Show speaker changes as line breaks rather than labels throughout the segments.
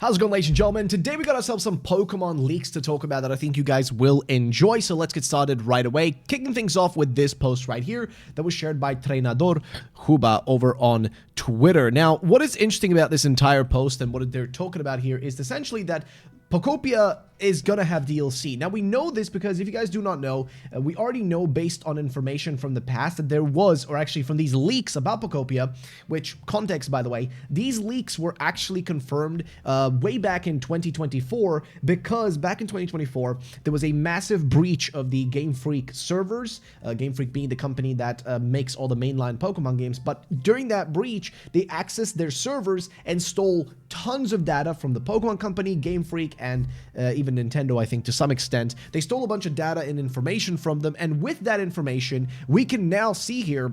How's it going, ladies and gentlemen? Today we got ourselves some Pokemon leaks to talk about that I think you guys will enjoy, so let's get started right away. Kicking things off with this post right here that was shared by Treinador Huba over on Twitter. Now, what is interesting about this entire post and what they're talking about here is essentially that Pokopia is gonna have DLC. Now, we know this because if you guys do not know, we already know based on information from the past that there was, or actually from these leaks about Pokopia, which, context by the way, these leaks were actually confirmed way back in 2024, because back in 2024, there was a massive breach of the Game Freak servers, Game Freak being the company that makes all the mainline Pokemon games, but during that breach, they accessed their servers and stole tons of data from the Pokemon Company, Game Freak, and even Nintendo, I think, to some extent. They stole a bunch of data and information from them, and with that information, we can now see here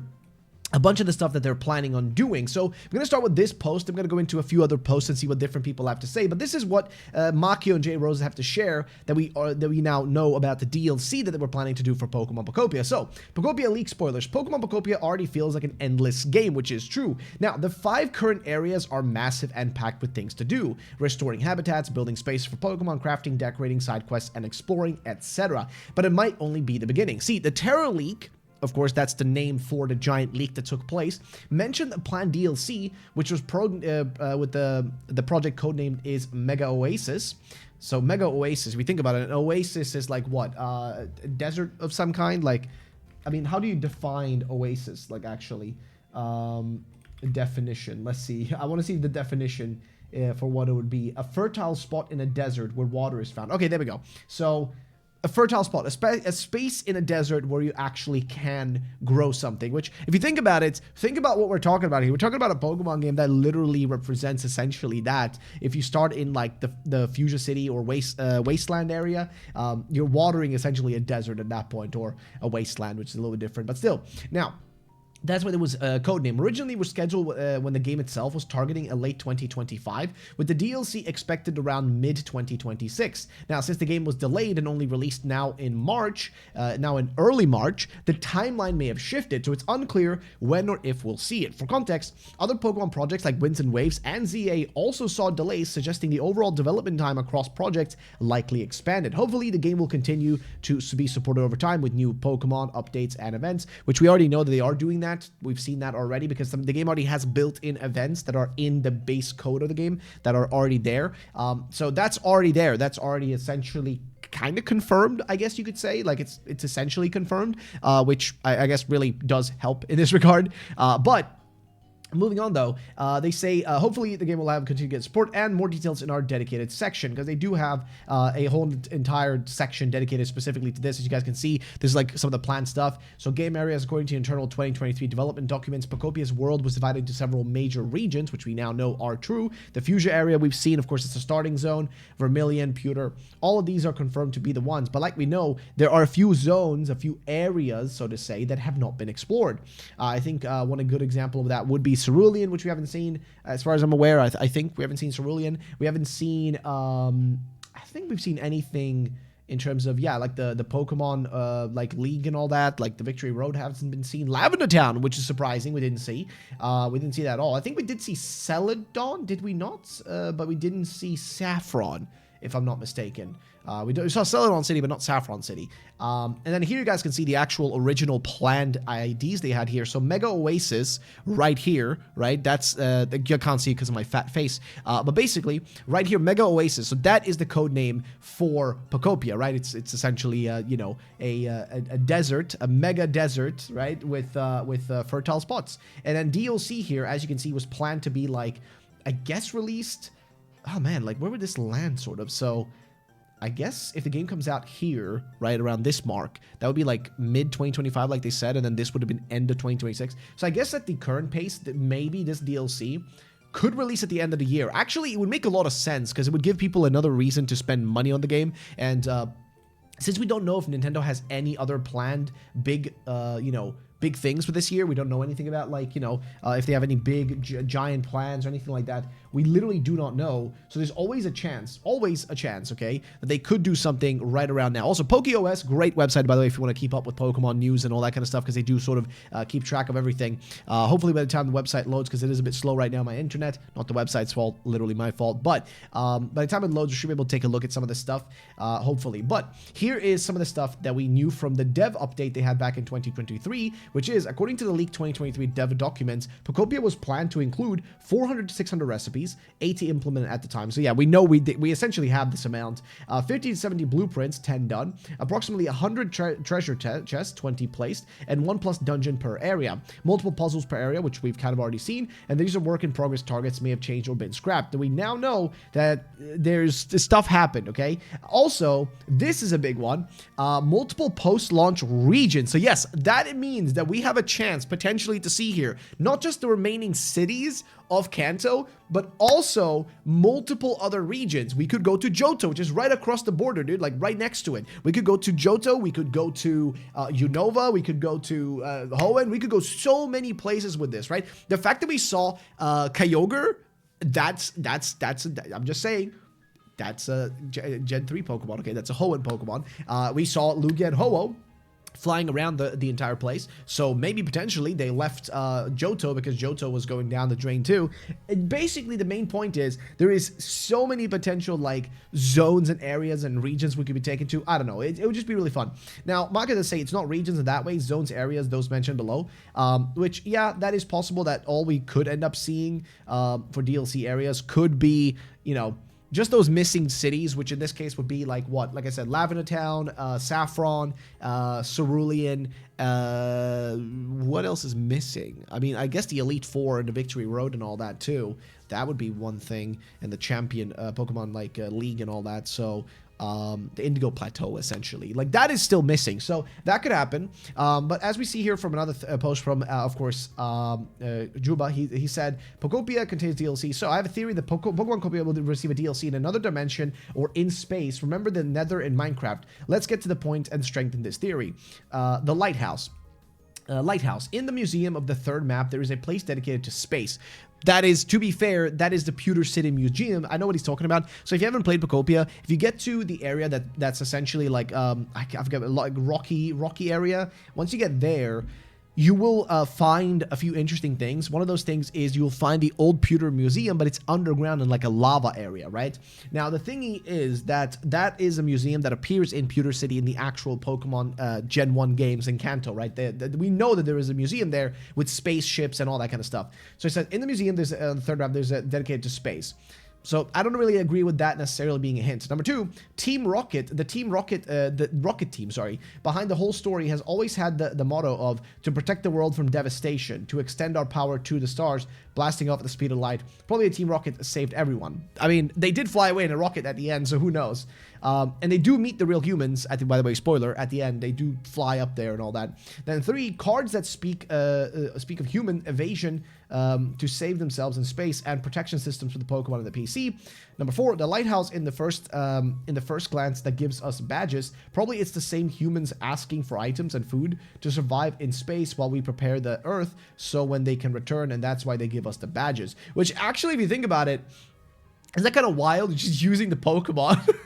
a bunch of the stuff that they're planning on doing. So I'm going to start with this post. I'm going to go into a few other posts and see what different people have to say. But this is what Makio and J Rose have to share that we now know about the DLC that they were planning to do for Pokemon Pokopia. So Pokopia leak spoilers. Pokemon Pokopia already feels like an endless game, which is true. Now, the 5 current areas are massive and packed with things to do: restoring habitats, building space for Pokemon, crafting, decorating, side quests, and exploring, etc. But it might only be the beginning. See, the Terra leak, of course, that's the name for the giant leak that took place, mentioned a planned DLC, which was with the project codenamed is Mega Oasis. So Mega Oasis, if we think about it, an oasis is like what? A desert of some kind? Like, I mean, how do you define oasis? Like, actually, definition. Let's see. I want to see the definition for what it would be. A fertile spot in a desert where water is found. Okay, there we go. So a fertile spot, a space in a desert where you actually can grow something, which, if you think about it, think about what we're talking about here. We're talking about a Pokemon game that literally represents essentially that. If you start in like the Fuchsia City or wasteland area, you're watering essentially a desert at that point, or a wasteland, which is a little bit different, but still. Now, that's what it was codename. Originally, was scheduled when the game itself was targeting a late 2025, with the DLC expected around mid-2026. Now, since the game was delayed and only released now in early March, the timeline may have shifted, so it's unclear when or if we'll see it. For context, other Pokemon projects like Winds and Waves and ZA also saw delays, suggesting the overall development time across projects likely expanded. Hopefully, the game will continue to be supported over time with new Pokemon updates and events, which we already know that they are doing that. We've seen that already because the game already has built-in events that are in the base code of the game that are already there. So that's already there. That's already essentially kind of confirmed, I guess you could say. Like, it's essentially confirmed, which I guess really does help in this regard. But moving on, though, they say hopefully the game will have continued to get support and more details in our dedicated section, because they do have a whole entire section dedicated specifically to this. As you guys can see, this is like some of the planned stuff. So game areas, according to internal 2023 development documents, Pokopia's world was divided into several major regions, which we now know are true. The Fuchsia area we've seen, of course, it's a starting zone. Vermilion, Pewter, all of these are confirmed to be the ones. But like we know, there are a few zones, a few areas, so to say, that have not been explored. I think one a good example of that would be Cerulean, which we haven't seen, as far as I'm aware. I think we haven't seen Cerulean. We haven't seen, I think we've seen anything in terms of, yeah, like the Pokemon, like League and all that, like the Victory Road hasn't been seen. Lavender Town, which is surprising, we didn't see. We didn't see that at all. I think we did see Celadon, did we not? But we didn't see Saffron, if I'm not mistaken. We saw Celadon City, but not Saffron City. And then here you guys can see the actual original planned IDs they had here. So Mega Oasis right here, right? That's, you can't see it because of my fat face. But basically, right here, Mega Oasis. So that is the code name for Pokopia, right? It's essentially, you know, a desert, a mega desert, right? With fertile spots. And then DLC here, as you can see, was planned to be like, I guess released. Oh man, like where would this land sort of? So I guess if the game comes out here, right around this mark, that would be like mid-2025, like they said, and then this would have been end of 2026. So I guess at the current pace, that maybe this DLC could release at the end of the year. Actually, it would make a lot of sense, because it would give people another reason to spend money on the game, and since we don't know if Nintendo has any other planned big, you know, big things for this year. We don't know anything about, like, you know, if they have any big giant plans or anything like that. We literally do not know. So there's always a chance, okay, that they could do something right around now. Also, PokeOS, great website, by the way, if you want to keep up with Pokemon news and all that kind of stuff, because they do sort of keep track of everything. Hopefully by the time the website loads, because it is a bit slow right now, my internet, not the website's fault, literally my fault, but by the time it loads, you should be able to take a look at some of this stuff, hopefully. But here is some of the stuff that we knew from the dev update they had back in 2023, which is, according to the leaked 2023 dev documents, Pokopia was planned to include 400 to 600 recipes, 80 implemented at the time. So yeah, we know we essentially have this amount. 50 to 70 blueprints, 10 done. Approximately 100 treasure chests, 20 placed, and 1+ dungeon per area. Multiple puzzles per area, which we've kind of already seen, and these are work in progress targets, may have changed or been scrapped. And we now know that there's stuff happened, okay? Also, this is a big one. Multiple post-launch regions. So yes, that means that we have a chance potentially to see here not just the remaining cities of Kanto, but also multiple other regions. We could go to Johto, which is right across the border, dude, like right next to it. We could go to Johto, we could go to Unova, we could go to Hoenn, we could go so many places with this, right? The fact that we saw Kyogre, that's I'm just saying, that's a Gen 3 Pokemon, okay? That's a Hoenn Pokemon. We saw Lugia and Ho-Oh flying around the entire place, so maybe potentially they left Johto because Johto was going down the drain too. And basically the main point is there is so many potential like zones and areas and regions we could be taken to. I don't know, it would just be really fun. Now I'm not gonna say it's not regions in that way, zones, areas, those mentioned below, which yeah, that is possible that all we could end up seeing for DLC areas could be, you know, just those missing cities, which in this case would be like what? Like I said, Lavender Town, Saffron, Cerulean. What else is missing? I mean, I guess the Elite Four and the Victory Road and all that too. That would be one thing. And the Champion Pokemon like League and all that. So the Indigo Plateau, essentially. Like, that is still missing. So that could happen. But as we see here from another post from, of course, Juba, he said, Pokopia contains DLC. So I have a theory that Pokemon Pokopia will receive a DLC in another dimension or in space. Remember the Nether in Minecraft. Let's get to the point and strengthen this theory. The Lighthouse. Lighthouse. In the museum of the third map, there is a place dedicated to space. That is, to be fair, that is the Pewter City Museum. I know what he's talking about. So if you haven't played Pokopia, if you get to the area that's essentially like, I forget, like rocky area, once you get there, you will find a few interesting things. One of those things is you'll find the old Pewter Museum, but it's underground in like a lava area, right? Now, the thing is that that is a museum that appears in Pewter City in the actual Pokemon Gen 1 games in Kanto, right? We know that there is a museum there with spaceships and all that kind of stuff. So he said in the museum, there's the third round, there's a dedicated to space. So I don't really agree with that necessarily being a hint. Number two, Team Rocket, the Rocket team, sorry, behind the whole story has always had the motto of to protect the world from devastation, to extend our power to the stars, blasting off at the speed of light. Probably Team Rocket saved everyone. I mean, they did fly away in a rocket at the end, so who knows? And they do meet the real humans, by the way, spoiler, at the end, they do fly up there and all that. Then three, cards that speak of human evasion to save themselves in space and protection systems for the Pokemon and the PC. Number four, the lighthouse in the first glance that gives us badges. Probably it's the same humans asking for items and food to survive in space while we prepare the Earth so when they can return, and that's why they give us the badges. Which actually, if you think about it, is that kind of wild? Just using the Pokemon.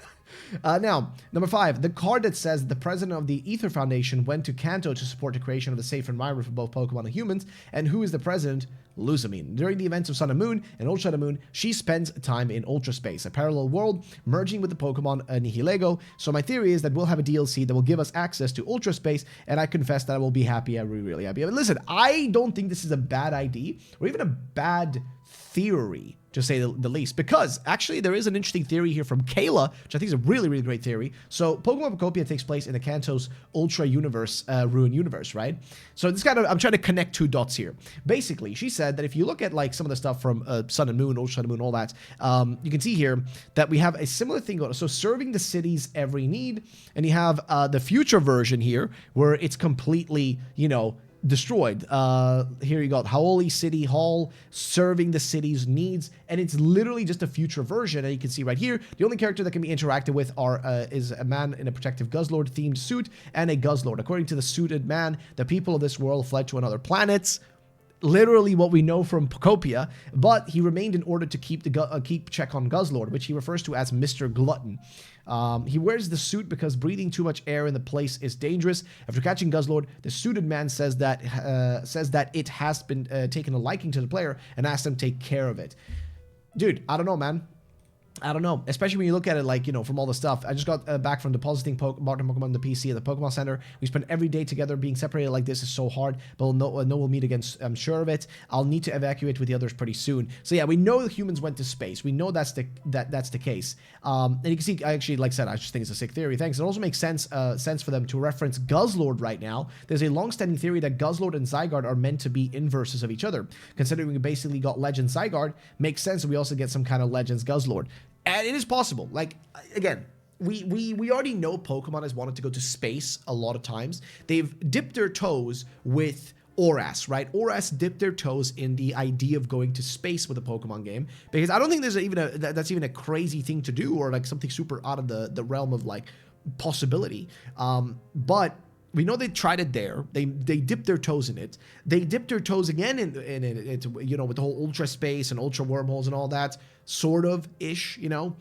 Now, number five, the card that says the president of the Ether Foundation went to Kanto to support the creation of a safe environment for both Pokemon and humans. And who is the president? Lusamine. During the events of Sun and Moon and Ultra and Moon, she spends time in Ultra Space, a parallel world merging with the Pokemon Nihilego. So my theory is that we'll have a DLC that will give us access to Ultra Space, and I confess that I will be happy. I'm really happy. But listen, I don't think this is a bad idea or even a bad theory, to say the least, because actually there is an interesting theory here from Kayla, which I think is a really, really great theory. So Pokemon Pokopia takes place in the Kanto's Ultra Universe, Ruin Universe, right? So this kind of, I'm trying to connect two dots here. Basically, she said that if you look at like some of the stuff from Sun and Moon, Ultra Sun and Moon, all that, you can see here that we have a similar thing going on. So serving the city's every need, and you have the future version here where it's completely, you know, destroyed. Here you got Hau'oli City Hall serving the city's needs, and it's literally just a future version. And you can see right here, the only character that can be interacted with is a man in a protective Guzzlord themed suit and a Guzzlord. According to the suited man, the people of this world fled to another planet. literally what we know from Pokopia, but he remained in order to keep check on Guzzlord, which he refers to as Mr. Glutton. He wears the suit because breathing too much air in the place is dangerous. After catching Guzzlord, the suited man says that it has been taken a liking to the player and asks him to take care of it. Dude, I don't know, man. I don't know, especially when you look at it, like, you know, from all the stuff. I just got back from depositing Pokemon on the PC at the Pokemon Center. We spent every day together. Being separated like this is so hard, but we'll meet again, I'm sure of it. I'll need to evacuate with the others pretty soon. So yeah, we know the humans went to space. We know that's the case. And you can see, I actually, like I said, I just think it's a sick theory. Thanks. It also makes sense for them to reference Guzzlord right now. There's a long-standing theory that Guzzlord and Zygarde are meant to be inverses of each other. Considering we basically got Legends Zygarde, makes sense that we also get some kind of Legends Guzzlord. And it is possible. Like, again, we already know Pokemon has wanted to go to space a lot of times. They've dipped their toes with Oras, right? Oras dipped their toes in the idea of going to space with a Pokemon game, because I don't think there's that's even a crazy thing to do, or like something super out of the realm of like possibility. But we know they tried it there. They dipped their toes in it. They dipped their toes again in it, you know, with the whole ultra space and ultra wormholes and all that, sort of ish, you know.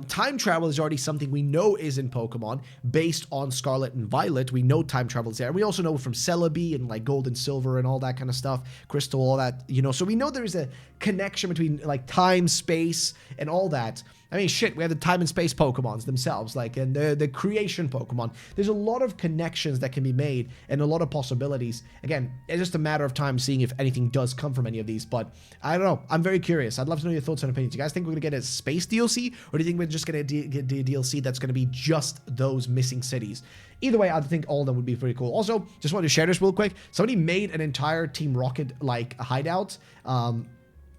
Time travel is already something we know is in Pokemon based on Scarlet and Violet. We know time travel is there. We also know from Celebi and like Gold and Silver and all that kind of stuff, Crystal, all that, you know. So we know there's a connection between like time, space, and all that. I mean, shit, we have the time and space Pokemons themselves, like, and the creation Pokemon. There's a lot of connections that can be made and a lot of possibilities. Again, it's just a matter of time seeing if anything does come from any of these, but I don't know. I'm very curious. I'd love to know your thoughts and opinions. You guys think we're going to get a space DLC, or do you think we're just going to get the DLC that's going to be just those missing cities? Either way, I think all of them would be pretty cool. Also, just wanted to share this real quick. Somebody made an entire Team Rocket, like, hideout.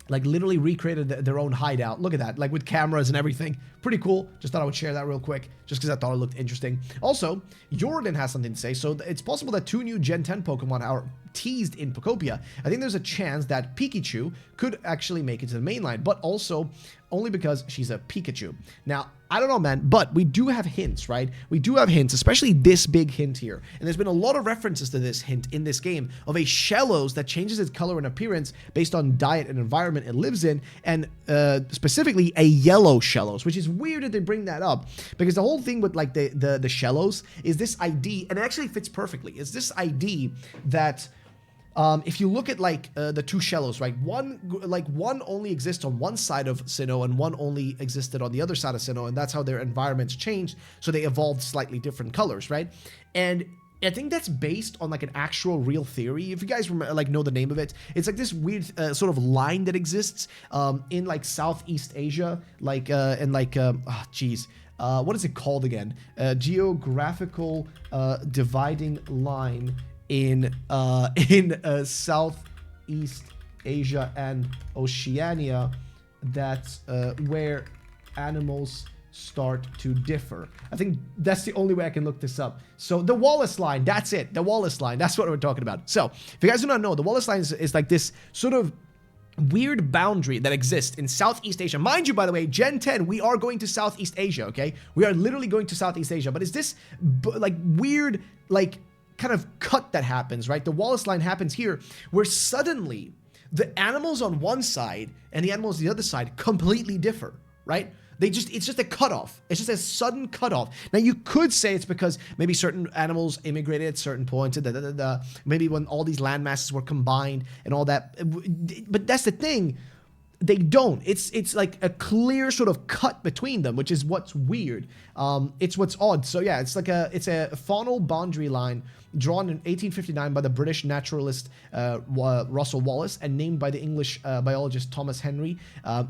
Like, literally recreated their own hideout. Look at that, like with cameras and everything. Pretty cool. Just thought I would share that real quick, just because I thought it looked interesting. Also, Jordan has something to say. So it's possible that 2 new Gen 10 Pokemon are teased in Pokopia. I think there's a chance that Pikachu could actually make it to the main line, but also only because she's a Pikachu. Now, I don't know, man, but we do have hints, right? We do have hints, especially this big hint here. And there's been a lot of references to this hint in this game of a Shellos that changes its color and appearance based on diet and environment it lives in, and specifically a yellow Shellos, which is weird that they bring that up, because the whole thing with like the Shellos is this ID, and it actually fits perfectly. It's this ID that if you look at like the 2 Shellos, right? One only exists on one side of Sinnoh and one only existed on the other side of Sinnoh, and that's how their environments changed, so they evolved slightly different colors, right? And I think that's based on like an actual real theory. If you guys remember, like, know the name of it, it's like this weird sort of line that exists in like Southeast Asia, like and like what is it called again? Geographical dividing line in Southeast Asia and Oceania, that's where animals start to differ. I think that's the only way I can look this up. So the Wallace line, that's it. The Wallace line, that's what we're talking about. So if you guys do not know, the Wallace line is like this sort of weird boundary that exists in Southeast Asia. Mind you, by the way, Gen 10, we are going to Southeast Asia, okay? We are literally going to Southeast Asia, but is this like weird, like, kind of cut that happens, right? The Wallace line happens here, where suddenly the animals on one side and the animals on the other side completely differ, right? It's just a cutoff. It's just a sudden cutoff. Now, you could say it's because maybe certain animals immigrated at certain points, maybe when all these land masses were combined and all that. But that's the thing. They don't. It's like a clear sort of cut between them, which is what's weird. It's what's odd. So yeah, it's a faunal boundary line drawn in 1859 by the British naturalist Russell Wallace and named by the English biologist Thomas Henry.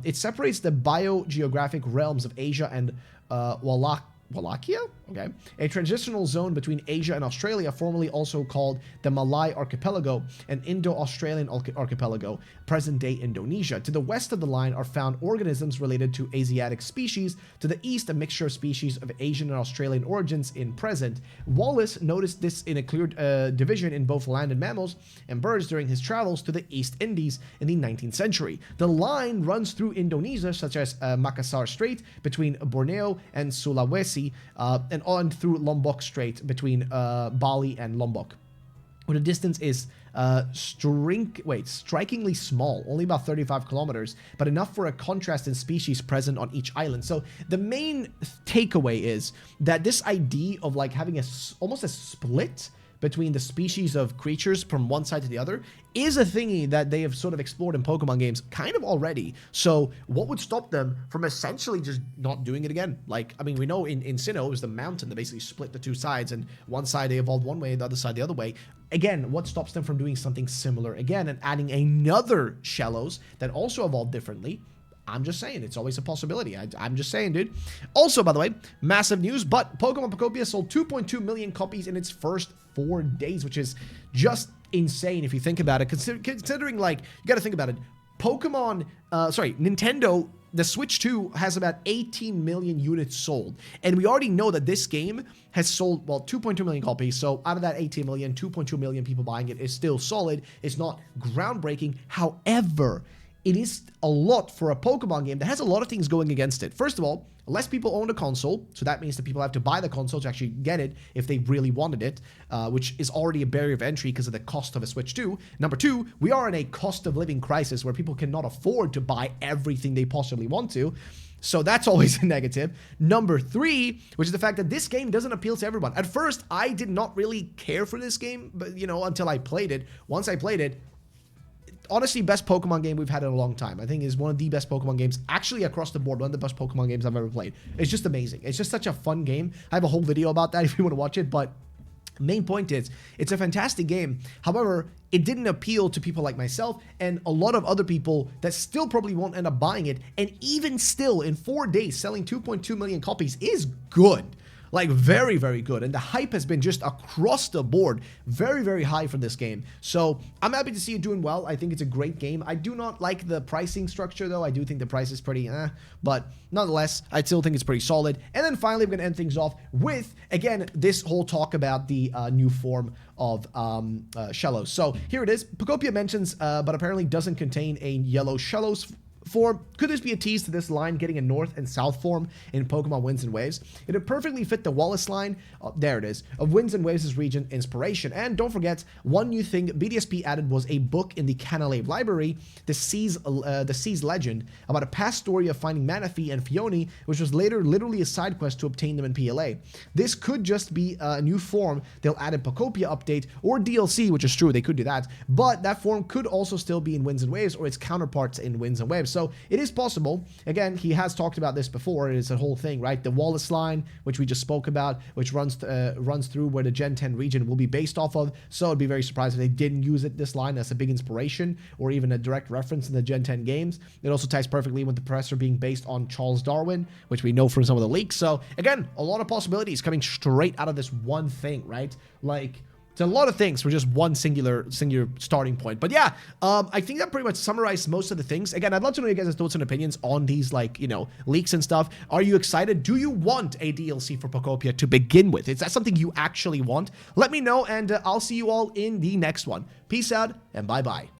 It separates the biogeographic realms of Asia and Wallachia? Okay. A transitional zone between Asia and Australia, formerly also called the Malay Archipelago and Indo-Australian Archipelago, present-day Indonesia. To the west of the line are found organisms related to Asiatic species. To the east, a mixture of species of Asian and Australian origins in present. Wallace noticed this in a clear division in both land and mammals and birds during his travels to the East Indies in the 19th century. The line runs through Indonesia, such as Makassar Strait between Borneo and Sulawesi, and on through Lombok Strait between Bali and Lombok. where the distance is strikingly small, only about 35 kilometers, but enough for a contrast in species present on each island. So the main takeaway is that this idea of like having almost a split between the species of creatures from one side to the other is a thingy that they have sort of explored in Pokemon games kind of already. So what would stop them from essentially just not doing it again? Like, I mean, we know in Sinnoh, it was the mountain that basically split the two sides, and one side they evolved one way, the other side the other way. Again, what stops them from doing something similar again and adding another Shellos that also evolved differently? I'm just saying, it's always a possibility. I'm just saying, dude. Also, by the way, massive news, but Pokemon Pokopia sold 2.2 million copies in its first 4 days, which is just insane if you think about it. Considering, like, you gotta think about it. Nintendo, the Switch 2 has about 18 million units sold. And we already know that this game has sold, well, 2.2 million copies. So out of that 18 million, 2.2 million people buying it is still solid. It's not groundbreaking. However, it is a lot for a Pokemon game that has a lot of things going against it. First of all, less people own the console, so that means that people have to buy the console to actually get it if they really wanted it, which is already a barrier of entry because of the cost of a Switch 2. Number 2, we are in a cost of living crisis where people cannot afford to buy everything they possibly want to. So that's always a negative. Number 3, which is the fact that this game doesn't appeal to everyone. At first, I did not really care for this game, but you know, until I played it. Once I played it, honestly, best Pokemon game we've had in a long time. I think is one of the best Pokemon games, actually across the board, one of the best Pokemon games I've ever played. It's just amazing. It's just such a fun game. I have a whole video about that if you want to watch it, but main point is, it's a fantastic game. However, it didn't appeal to people like myself and a lot of other people that still probably won't end up buying it. And even still, in 4 days, selling 2.2 million copies is good. Like, very, very good. And the hype has been just across the board very, very high for this game. So I'm happy to see it doing well. I think it's a great game. I do not like the pricing structure, though. I do think the price is pretty but nonetheless, I still think it's pretty solid. And then finally, we're going to end things off with, again, this whole talk about the new form of Shellos. So here it is. Pokopia mentions, but apparently doesn't contain a yellow Shellos form. Could this be a tease to this line getting a north and south form in Pokemon Winds and Waves? It would perfectly fit the Wallace line, there it is, of Winds and Waves' region inspiration. And don't forget, one new thing BDSP added was a book in the Canalave library, the Seas Legend, about a past story of finding Manaphy and Phione, which was later literally a side quest to obtain them in PLA. This could just be a new form they'll add in Pokopia update or DLC, which is true, they could do that, but that form could also still be in Winds and Waves or its counterparts in Winds and Waves. So it is possible. Again, he has talked about this before. It is a whole thing, right? The Wallace line, which we just spoke about, which runs through where the Gen 10 region will be based off of. So I'd be very surprised if they didn't use this line as a big inspiration or even a direct reference in the Gen 10 games. It also ties perfectly with the professor being based on Charles Darwin, which we know from some of the leaks. So again, a lot of possibilities coming straight out of this one thing, right? Like, it's a lot of things for just one singular starting point. But yeah, I think that pretty much summarized most of the things. Again, I'd love to know your guys' thoughts and opinions on these, like, you know, leaks and stuff. Are you excited? Do you want a DLC for Pokopia to begin with? Is that something you actually want? Let me know, and I'll see you all in the next one. Peace out, and bye-bye.